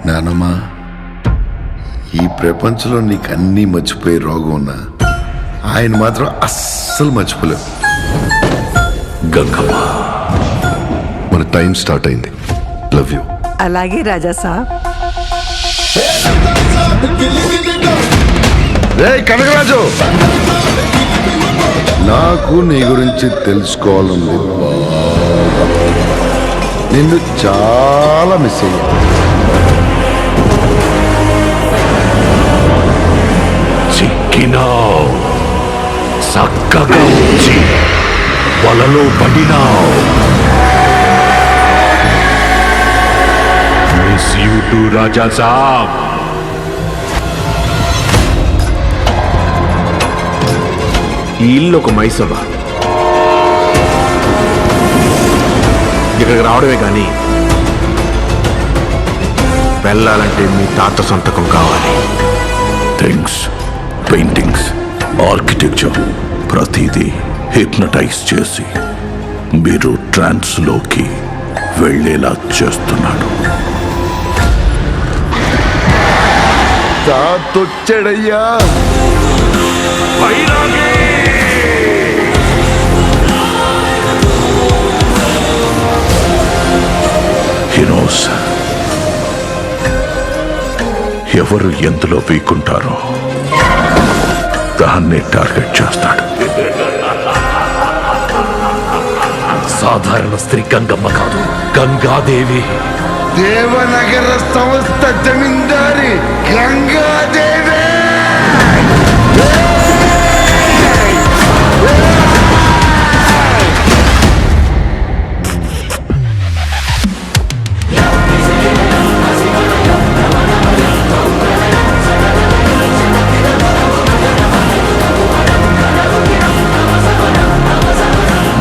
నానమ్మా, ఈ ప్రపంచంలో నీకు అన్నీ మర్చిపోయే రోగం ఉన్నా ఆయన మాత్రం అస్సలు మర్చిపోలేవు. గంగమ్మ, మన టైం స్టార్ట్ అయింది. Love you. అలాగే రాజా సాబ్. రే కనకరాజు, నాకు నీ గురించి తెలుసుకోవాలంది. నిన్ను చాలా మిస్ అయ్యా. చిక్కినావు, చక్కగా వచ్చి వలలో పడినావు. మిస్ యూ టు రాజా సాబ్. ఈ ఇల్లు ఒక మైసభ. ఇక్కడికి రావడమే కానీ వెళ్ళాలంటే మీ తాత సంతకం కావాలి. థింగ్స్, పెయింటింగ్స్, ఆర్కిటెక్చర్ ప్రతిదీ హిప్నటైజ్ చేసి మీరు ట్రాన్స్లోకి వెళ్ళేలా చేస్తున్నాడు. తాతొచ్చాడయ్యా. హీరోస్ ఎవరు ఎందులో వీకుంటారో దాన్ని టార్గెట్ చేస్తాడు. సాధారణ స్త్రీ గంగమ్మ కాదు, గంగాదేవి. దేవనగర సంస్థ జమీందారి గంగాదేవి.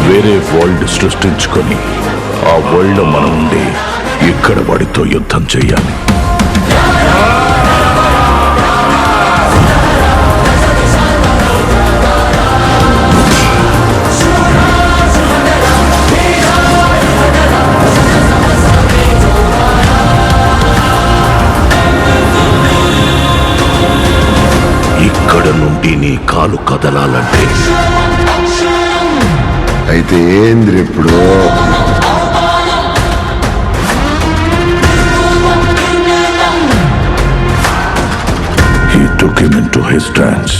వేరే వరల్డ్ సృష్టించుకొని ఆ వరల్డ్ లో మనం ఉండి ఇక్కడ వాడితో యుద్ధం చెయ్యాలి. ఇక్కడ నుండి నీ కాలు కదలాలంటే అయితే ఏంద్రి ఇప్పుడు? He took him into his trance.